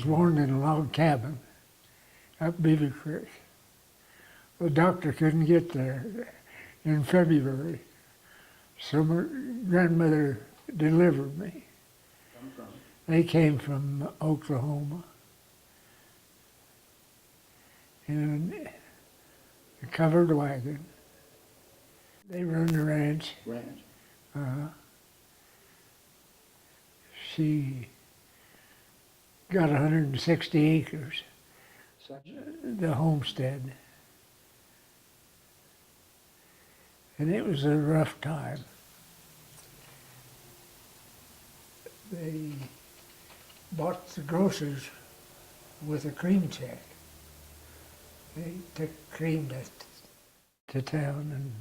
was born in a log cabin up Beaver Creek. The doctor couldn't get there in February, so my grandmother delivered me. They came from Oklahoma in a covered wagon. They run a ranch. She got 160 acres, the homestead. And it was a rough time. They bought the groceries with a cream check. They took cream to town and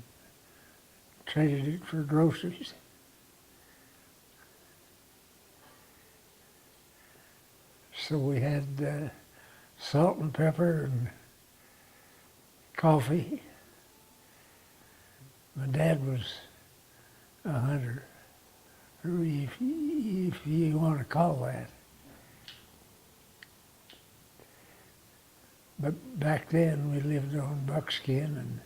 traded it for groceries. So we had salt and pepper and coffee. My dad was a hunter, or if you want to call that. But back then we lived on buckskin and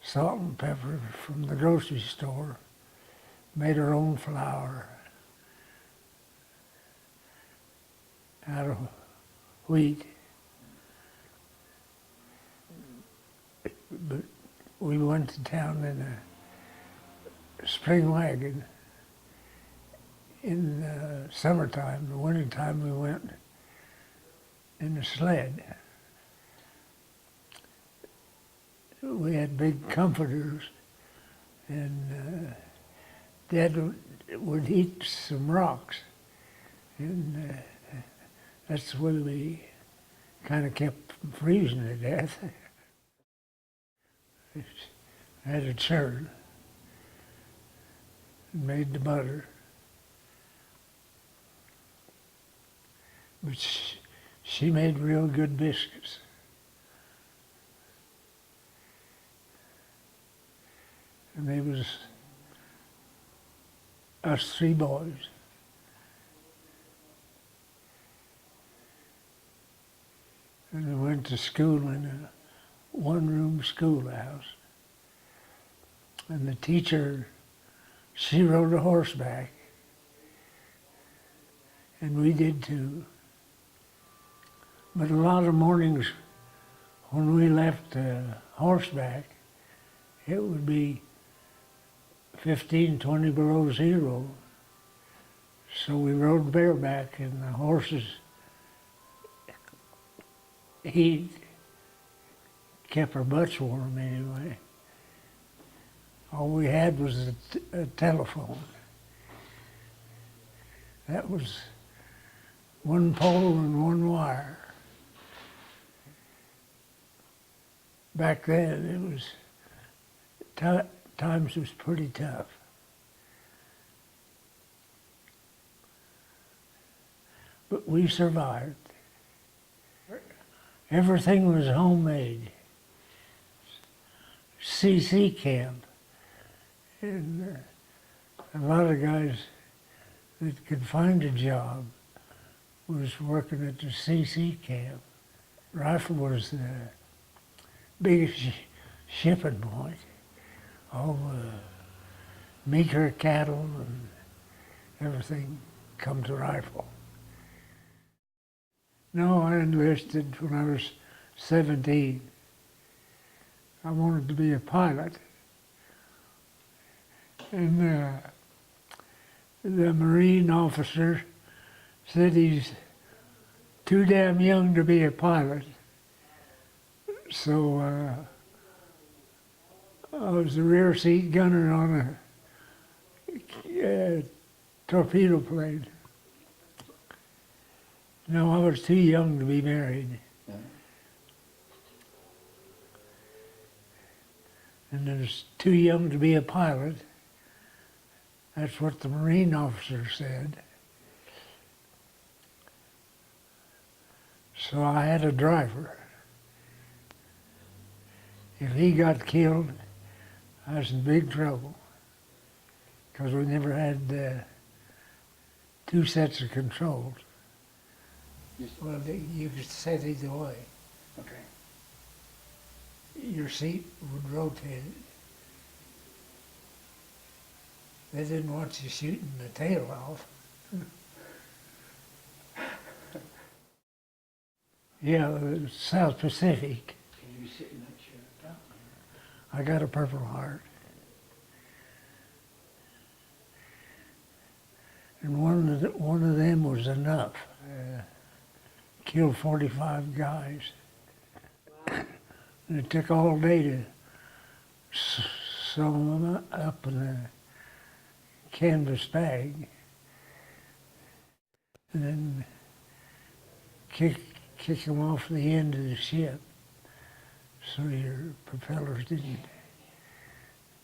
salt and pepper from the grocery store, made our own flour out of wheat. But we went to town in a spring wagon. In the summertime, the wintertime, we went in a sled. We had big comforters, and Dad would heat some rocks, and that's the way we kind of kept from freezing to death. I had a churn and made the butter. But she made real good biscuits. And there was us three boys. And we went to school in a one-room schoolhouse. And the teacher, she rode a horseback, and we did too. But a lot of mornings when we left horseback, it would be 15, 20 below zero. So we rode bareback, and the horses' heat kept our butts warm anyway. All we had was a telephone. That was one pole and one wire. Back then, it was, times was pretty tough. But we survived. Everything was homemade. CC camp. And a lot of guys that could find a job was working at the CC camp. Rifle was the biggest shipping point. All the meeker cattle and everything come to Rifle. No, I enlisted when I was 17. I wanted to be a pilot. And the Marine officer said he's too damn young to be a pilot. So I was the rear seat gunner on a torpedo plane. No, I was too young to be married. Yeah. And I was too young to be a pilot. That's what the Marine officer said. So I had a driver. If he got killed, I was in big trouble, because we never had two sets of controls. Well, you could set either way. Okay. Your seat would rotate. They didn't want you shooting the tail off. Yeah, the South Pacific. Can you sit in that chair down I got a Purple Heart. And one of them was enough. Killed 45 guys. Wow. And it took all day to sew them up in a canvas bag. And then kick them off the end of the ship so your propellers didn't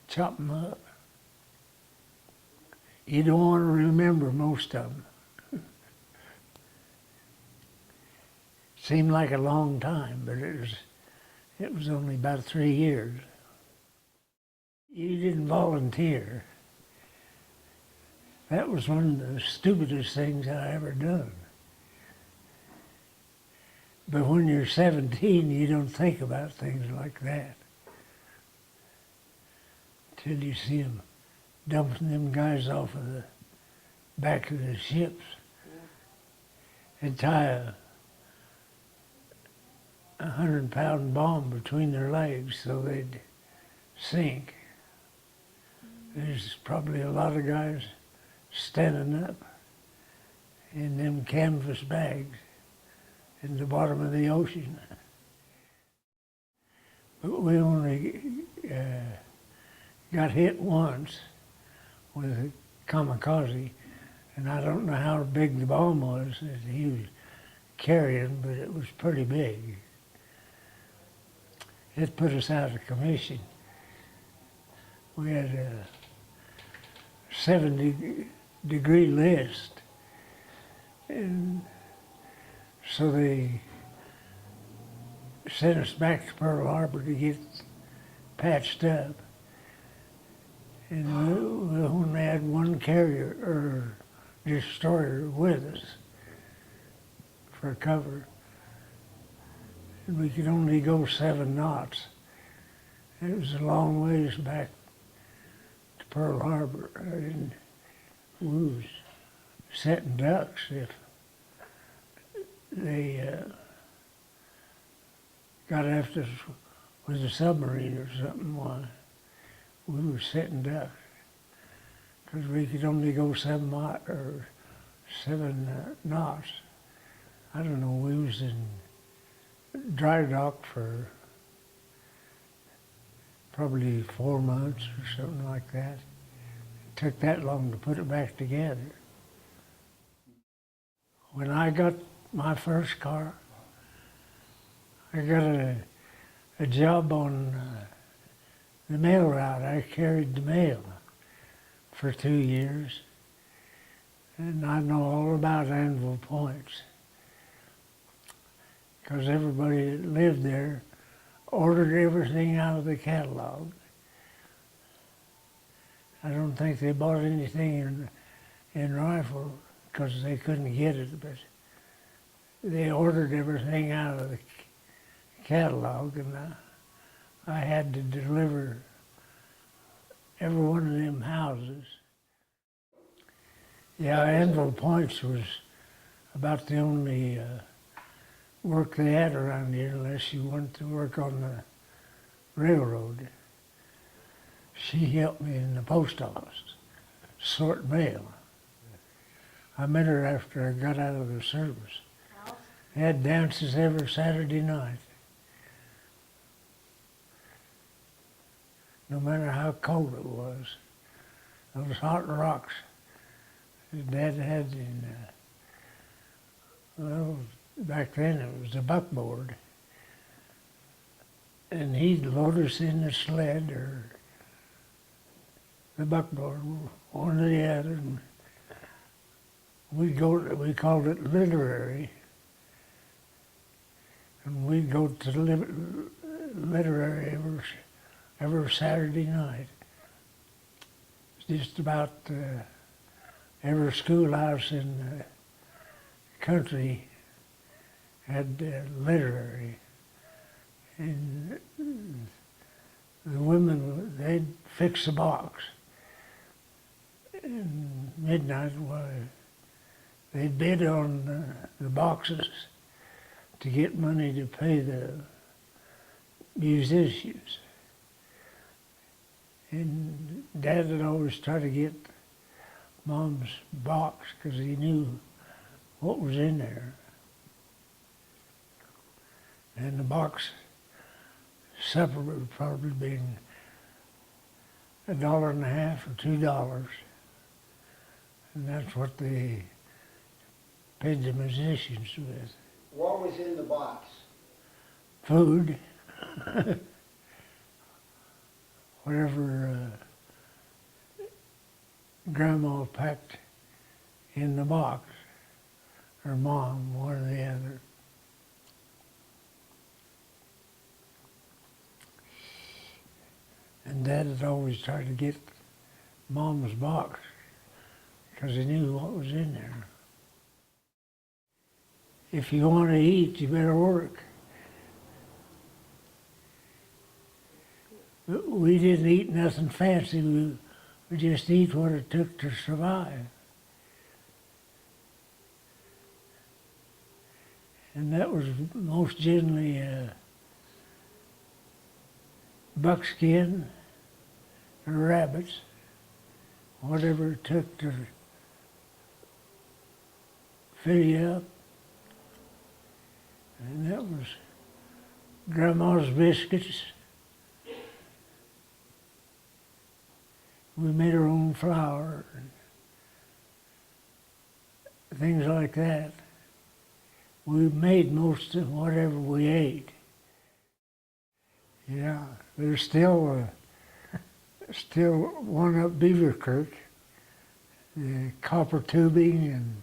chop them up. You don't want to remember most of them. Seemed like a long time, but it was only about 3 years. You didn't volunteer. That was one of the stupidest things I ever done. But when you're 17, you don't think about things like that. Till you see them dumping them guys off of the back of the ships and tie a 100-pound bomb between their legs so they'd sink. There's probably a lot of guys standing up in them canvas bags in the bottom of the ocean. But we only got hit once with a kamikaze, and I don't know how big the bomb was that he was carrying, but it was pretty big. It put us out of commission. We had a 70-degree list, and so they sent us back to Pearl Harbor to get patched up. And we only had one carrier or destroyer with us for cover. And we could only go 7 knots. It was a long ways back to Pearl Harbor. And we was setting ducks if they got after us with a submarine or something. Why, we were setting ducks because we could only go 7 knots. I don't know, we was in dry dock for probably 4 months or something like that. It took that long to put it back together. When I got my first car, I got a job on the mail route. I carried the mail for 2 years, and I know all about Anvil Points because everybody that lived there ordered everything out of the catalog. I don't think they bought anything in rifle because they couldn't get it, but they ordered everything out of the catalog, and I had to deliver every one of them houses. Yeah, Anvil Points was about the only work they had around here unless you wanted to work on the railroad. She helped me in the post office, sort mail. I met her after I got out of the service. They had dances every Saturday night. No matter how cold it was. Those hot rocks his dad had in, well, back then it was a buckboard. And he'd load us in the sled or the buckboard, one or the other. And we called it literary. And we'd go to the literary every Saturday night. Just about every schoolhouse in the country had literary. And the women, they'd fix the box. And midnight, they'd bid on the boxes to get money to pay the musicians. And Dad would always try to get Mom's box because he knew what was in there. And the box supper would probably been $1.50 or $2. And that's what they paid the musicians with. What was in the box? Food, whatever Grandma packed in the box, or Mom, one or the other. And Dad had always tried to get Mom's box because he knew what was in there. If you want to eat, you better work. We didn't eat nothing fancy. We just eat what it took to survive. And that was most generally buckskin or rabbits, whatever it took to fill you up. And that was Grandma's biscuits. We made our own flour and things like that. We made most of whatever we ate. Yeah, there's still one up Beaver Creek. The copper tubing and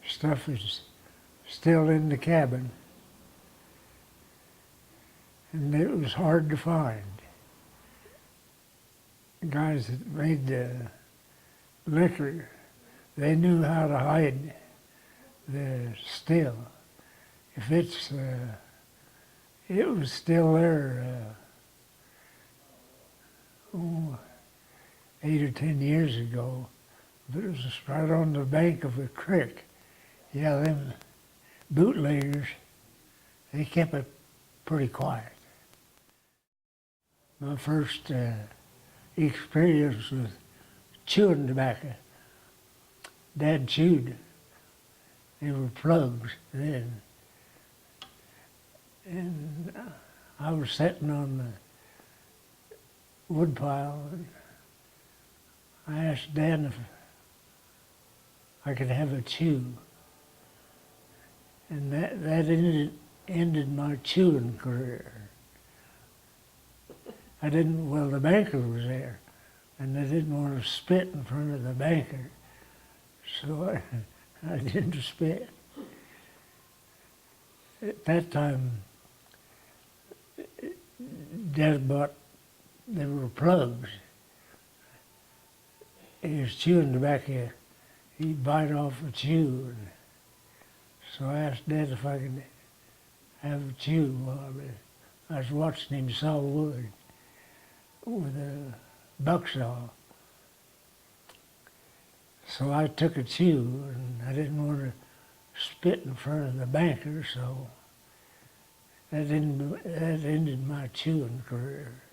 stuff is still in the cabin. And it was hard to find. The guys that made the liquor, they knew how to hide the still. If it was still there 8 or 10 years ago, but it was right on the bank of the creek. Yeah, them bootleggers, they kept it pretty quiet. My first experience with chewing tobacco, Dad chewed. They were plugs then. And I was sitting on the woodpile, and I asked Dad if I could have a chew. And that ended my chewing career. Well, the banker was there, and I didn't want to spit in front of the banker, so I didn't spit. At that time, Dad bought, there were plugs. He was chewing tobacco, he'd bite off a chew. And so I asked Dad if I could have a chew while I was watching him saw wood with a bucksaw. So I took a chew, and I didn't want to spit in front of the banker, so that ended my chewing career.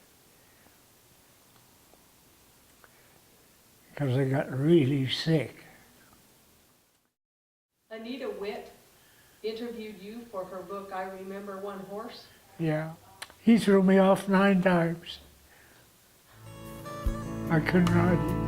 Because I got really sick. Anita Witt interviewed you for her book, I Remember One Horse. Yeah. He threw me off 9 times. I couldn't ride it.